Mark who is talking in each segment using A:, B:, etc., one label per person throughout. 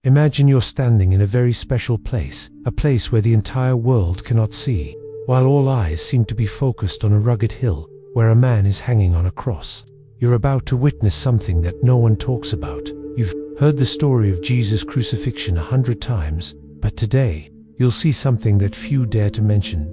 A: Imagine you're standing in a very special place, a place where the entire world cannot see, while all eyes seem to be focused on a rugged hill where a man is hanging on a cross. You're about to witness something that no one talks about. You've heard the story of Jesus' crucifixion 100 times, but today, you'll see something that few dare to mention.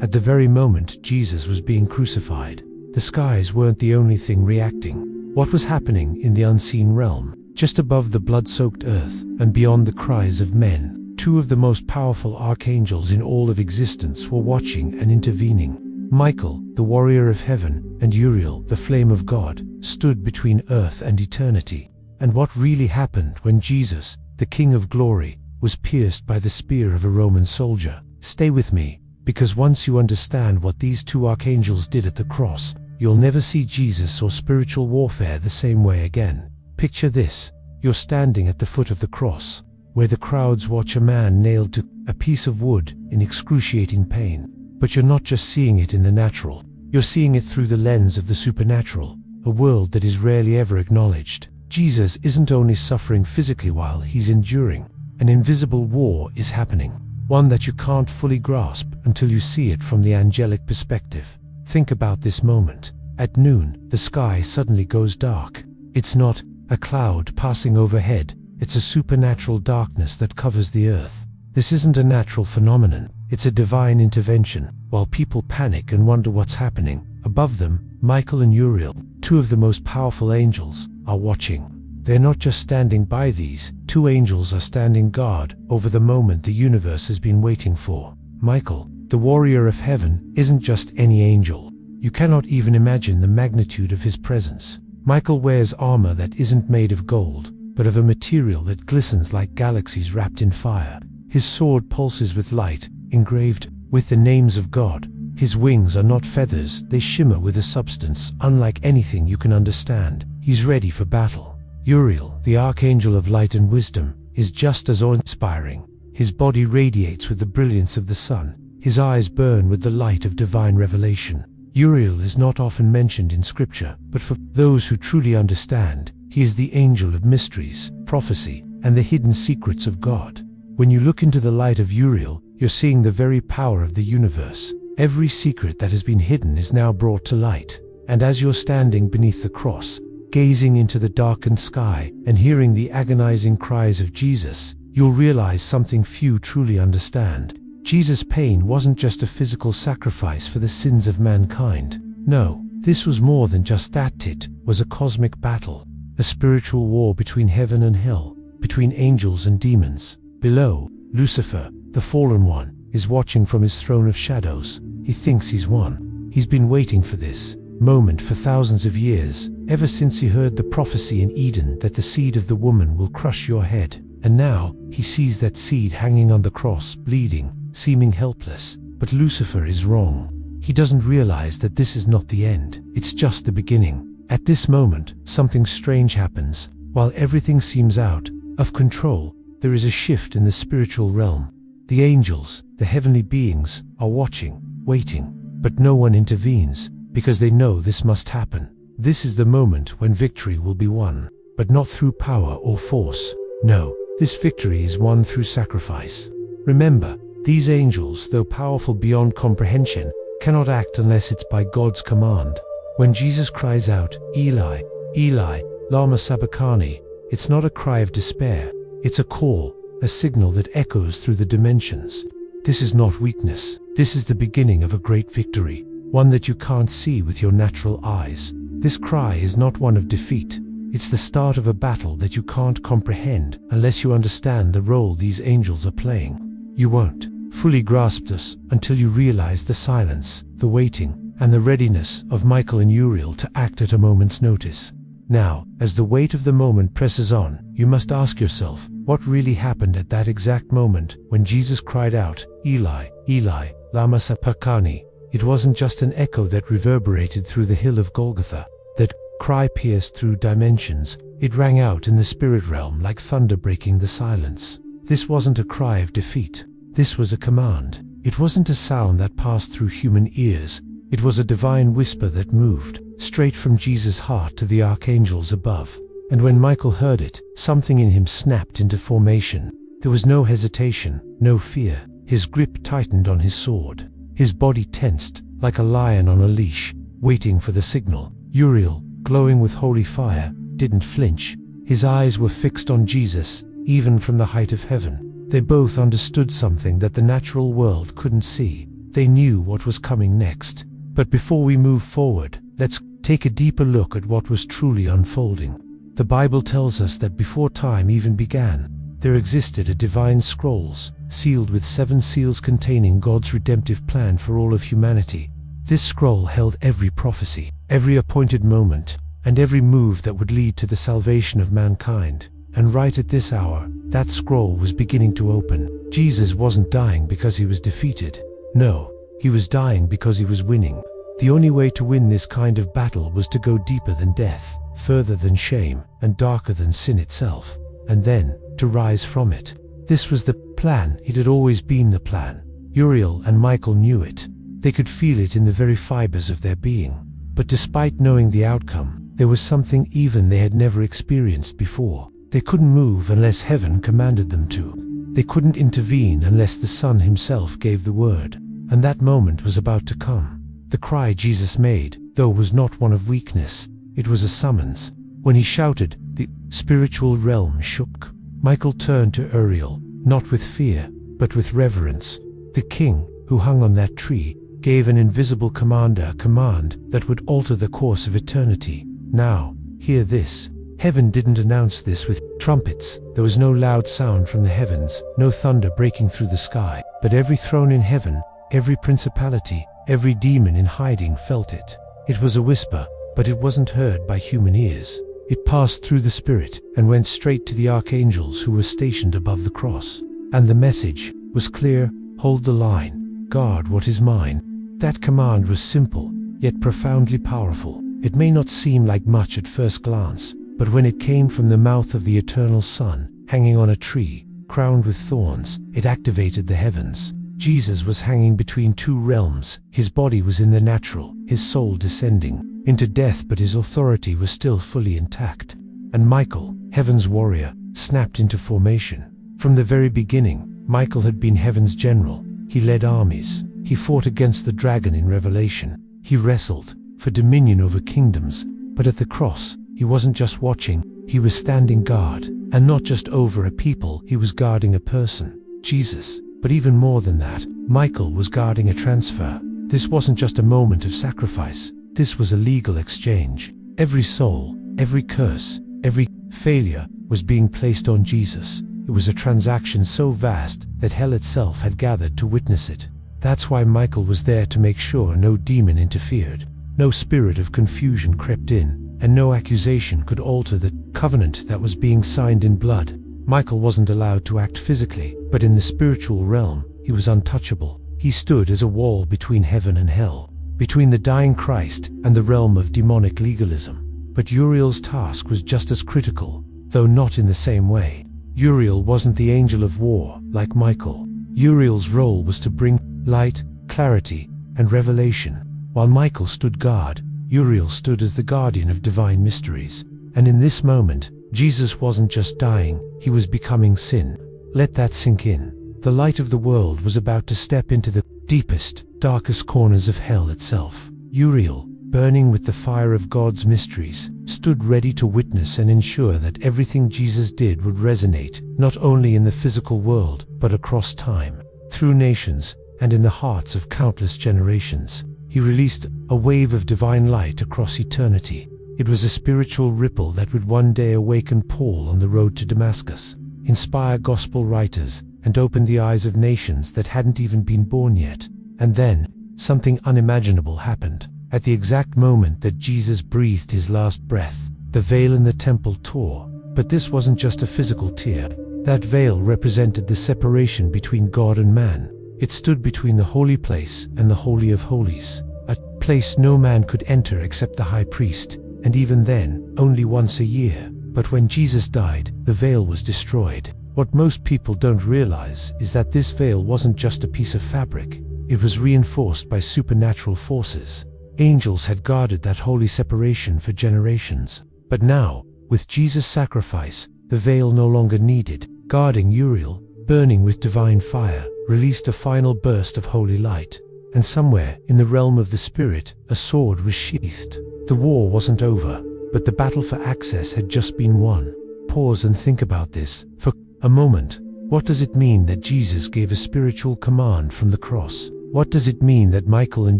A: At the very moment Jesus was being crucified, the skies weren't the only thing reacting. What was happening in the unseen realm, just above the blood-soaked earth and beyond the cries of men, two of the most powerful archangels in all of existence were watching and intervening. Michael, the warrior of heaven, and Uriel, the flame of God, stood between earth and eternity. And what really happened when Jesus, the King of Glory, was pierced by the spear of a Roman soldier? Stay with me, because once you understand what these two archangels did at the cross, you'll never see Jesus or spiritual warfare the same way again. Picture this: you're standing at the foot of the cross, where the crowds watch a man nailed to a piece of wood in excruciating pain. But you're not just seeing it in the natural, you're seeing it through the lens of the supernatural, a world that is rarely ever acknowledged. Jesus isn't only suffering physically while he's enduring. An invisible war is happening, one that you can't fully grasp until you see it from the angelic perspective. Think about this moment. At noon, the sky suddenly goes dark. It's not a cloud passing overhead, it's a supernatural darkness that covers the earth. This isn't a natural phenomenon, it's a divine intervention. While people panic and wonder what's happening, above them, Michael and Uriel, two of the most powerful angels, are watching. They're not just standing by. These two angels are standing guard over the moment the universe has been waiting for. Michael, the warrior of heaven, isn't just any angel. You cannot even imagine the magnitude of his presence. Michael wears armor that isn't made of gold, but of a material that glistens like galaxies wrapped in fire. His sword pulses with light, engraved with the names of God. His wings are not feathers, they shimmer with a substance unlike anything you can understand. He's ready for battle. Uriel, the archangel of light and wisdom, is just as awe-inspiring. His body radiates with the brilliance of the sun. His eyes burn with the light of divine revelation. Uriel is not often mentioned in scripture, but for those who truly understand, he is the angel of mysteries, prophecy, and the hidden secrets of God. When you look into the light of Uriel, you're seeing the very power of the universe. Every secret that has been hidden is now brought to light. And as you're standing beneath the cross, gazing into the darkened sky and hearing the agonizing cries of Jesus, you'll realize something few truly understand. Jesus' pain wasn't just a physical sacrifice for the sins of mankind. No, this was more than just that. It was a cosmic battle, a spiritual war between heaven and hell, between angels and demons. Below, Lucifer, the fallen one, is watching from his throne of shadows. He thinks he's won. He's been waiting for this moment for thousands of years, ever since he heard the prophecy in Eden that the seed of the woman will crush your head. And now, he sees that seed hanging on the cross, bleeding, seeming helpless. But Lucifer is wrong. He doesn't realize that this is not the end, it's just the beginning. At this moment, something strange happens. While everything seems out of control, there is a shift in the spiritual realm. The angels, the heavenly beings, are watching, waiting, but no one intervenes, because they know this must happen. This is the moment when victory will be won, but not through power or force. No, this victory is won through sacrifice. Remember, these angels, though powerful beyond comprehension, cannot act unless it's by God's command. When Jesus cries out, "Eli, Eli, lama sabachthani," it's not a cry of despair, it's a call, a signal that echoes through the dimensions. This is not weakness, this is the beginning of a great victory, one that you can't see with your natural eyes. This cry is not one of defeat, it's the start of a battle that you can't comprehend unless you understand the role these angels are playing. You won't fully grasp this until you realize the silence, the waiting, and the readiness of Michael and Uriel to act at a moment's notice. Now, as the weight of the moment presses on, you must ask yourself, what really happened at that exact moment when Jesus cried out, "Eli, Eli, lama sabachthani"? It wasn't just an echo that reverberated through the hill of Golgotha. That cry pierced through dimensions. It rang out in the spirit realm like thunder breaking the silence. This wasn't a cry of defeat. This was a command. It wasn't a sound that passed through human ears. It was a divine whisper that moved straight from Jesus' heart to the archangels above. And when Michael heard it, something in him snapped into formation. There was no hesitation, no fear. His grip tightened on his sword. His body tensed, like a lion on a leash, waiting for the signal. Uriel, glowing with holy fire, didn't flinch. His eyes were fixed on Jesus, even from the height of heaven. They both understood something that the natural world couldn't see. They knew what was coming next. But before we move forward, let's take a deeper look at what was truly unfolding. The Bible tells us that before time even began, there existed a divine scrolls, sealed with 7 seals containing God's redemptive plan for all of humanity. This scroll held every prophecy, every appointed moment, and every move that would lead to the salvation of mankind. And right at this hour, that scroll was beginning to open. Jesus wasn't dying because he was defeated. No, he was dying because he was winning. The only way to win this kind of battle was to go deeper than death, further than shame, and darker than sin itself, and then to rise from it. This was the plan. It had always been the plan. Uriel and Michael knew it. They could feel it in the very fibers of their being. But despite knowing the outcome, there was something even they had never experienced before. They couldn't move unless heaven commanded them to. They couldn't intervene unless the Son himself gave the word. And that moment was about to come. The cry Jesus made, though, was not one of weakness. It was a summons. When he shouted, the spiritual realm shook. Michael turned to Uriel, not with fear, but with reverence. The king, who hung on that tree, gave an invisible commander a command that would alter the course of eternity. Now, hear this. Heaven didn't announce this with trumpets. There was no loud sound from the heavens, no thunder breaking through the sky. But every throne in heaven, every principality, every demon in hiding felt it. It was a whisper, but it wasn't heard by human ears. It passed through the Spirit and went straight to the archangels who were stationed above the cross. And the message was clear: hold the line, guard what is mine. That command was simple, yet profoundly powerful. It may not seem like much at first glance, but when it came from the mouth of the eternal Son, hanging on a tree, crowned with thorns, it activated the heavens. Jesus was hanging between 2 realms. His body was in the natural, his soul descending into death, but his authority was still fully intact. And Michael, heaven's warrior, snapped into formation. From the very beginning, Michael had been heaven's general. He led armies. He fought against the dragon in Revelation. He wrestled for dominion over kingdoms. But at the cross, he wasn't just watching, he was standing guard. And not just over a people, he was guarding a person, Jesus. But even more than that, Michael was guarding a transfer. This wasn't just a moment of sacrifice. This was a legal exchange. Every soul, every curse, every failure was being placed on Jesus. It was a transaction so vast that hell itself had gathered to witness it. That's why Michael was there, to make sure no demon interfered, no spirit of confusion crept in, and no accusation could alter the covenant that was being signed in blood. Michael wasn't allowed to act physically, but in the spiritual realm, he was untouchable. He stood as a wall between heaven and hell, between the dying Christ and the realm of demonic legalism. But Uriel's task was just as critical, though not in the same way. Uriel wasn't the angel of war like Michael. Uriel's role was to bring light, clarity, and revelation. While Michael stood guard, Uriel stood as the guardian of divine mysteries. And in this moment, Jesus wasn't just dying, he was becoming sin. Let that sink in. The light of the world was about to step into the deepest, darkest corners of hell itself. Uriel, burning with the fire of God's mysteries, stood ready to witness and ensure that everything Jesus did would resonate, not only in the physical world, but across time, through nations, and in the hearts of countless generations. He released a wave of divine light across eternity. It was a spiritual ripple that would one day awaken Paul on the road to Damascus, inspire gospel writers, and open the eyes of nations that hadn't even been born yet. And then, something unimaginable happened. At the exact moment that Jesus breathed his last breath, the veil in the temple tore. But this wasn't just a physical tear. That veil represented the separation between God and man. It stood between the holy place and the Holy of Holies, a place no man could enter except the high priest, and even then, only once a year. But when Jesus died, the veil was destroyed. What most people don't realize is that this veil wasn't just a piece of fabric. It was reinforced by supernatural forces. Angels had guarded that holy separation for generations. But now, With Jesus' sacrifice, the veil no longer needed. Guarding Uriel, burning with divine fire, released a final burst of holy light. And somewhere, in the realm of the spirit, a sword was sheathed. The war wasn't over, but the battle for access had just been won. Pause and think about this for a moment. What does it mean that Jesus gave a spiritual command from the cross? What does it mean that Michael and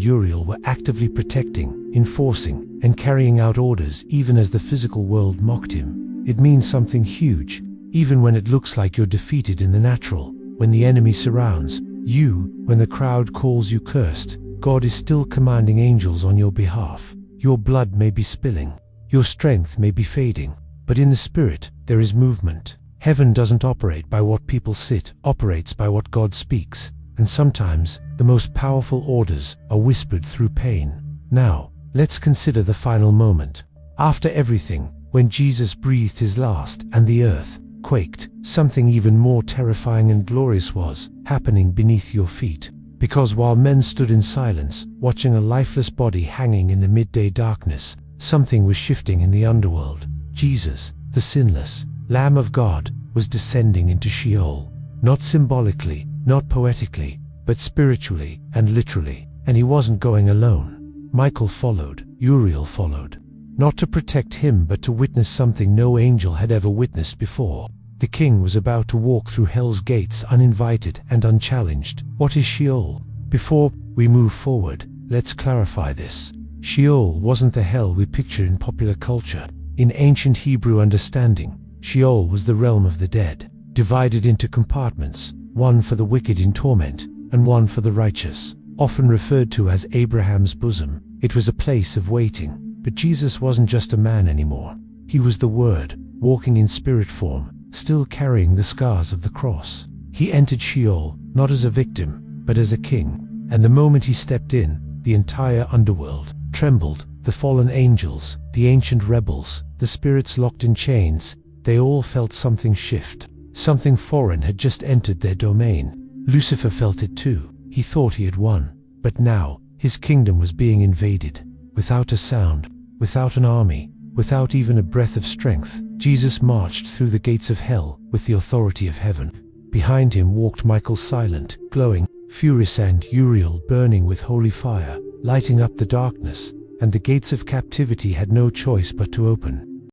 A: Uriel were actively protecting, enforcing, and carrying out orders even as the physical world mocked him? It means something huge. Even when it looks like you're defeated in the natural, when the enemy surrounds you, when the crowd calls you cursed, God is still commanding angels on your behalf. Your blood may be spilling, your strength may be fading, but in the spirit, there is movement. Heaven doesn't operate by what people operates by what God speaks. And sometimes, the most powerful orders are whispered through pain. Now, let's consider the final moment. After everything, when Jesus breathed his last and the earth quaked, something even more terrifying and glorious was happening beneath your feet. Because while men stood in silence, watching a lifeless body hanging in the midday darkness, something was shifting in the underworld. Jesus, the sinless Lamb of God, was descending into Sheol. Not symbolically, not poetically, but spiritually and literally. And he wasn't going alone. Michael followed, Uriel followed. Not to protect him, but to witness something no angel had ever witnessed before. The king was about to walk through hell's gates uninvited and unchallenged. What is Sheol? Before we move forward, let's clarify this. Sheol wasn't the hell we picture in popular culture. In ancient Hebrew understanding, Sheol was the realm of the dead, divided into compartments, one for the wicked in torment, and one for the righteous, often referred to as Abraham's bosom. It was a place of waiting. But Jesus wasn't just a man anymore. He was the Word, walking in spirit form, still carrying the scars of the cross. He entered Sheol, not as a victim, but as a king. And the moment he stepped in, the entire underworld trembled. The fallen angels, the ancient rebels, the spirits locked in chains, they all felt something shift. Something foreign had just entered their domain. Lucifer felt it too. He thought he had won. But now, his kingdom was being invaded. Without a sound, without an army, without even a breath of strength, Jesus marched through the gates of hell with the authority of heaven. Behind him walked Michael, silent, glowing, furious, and Uriel, burning with holy fire, lighting up the darkness, and the gates of captivity had no choice but to open.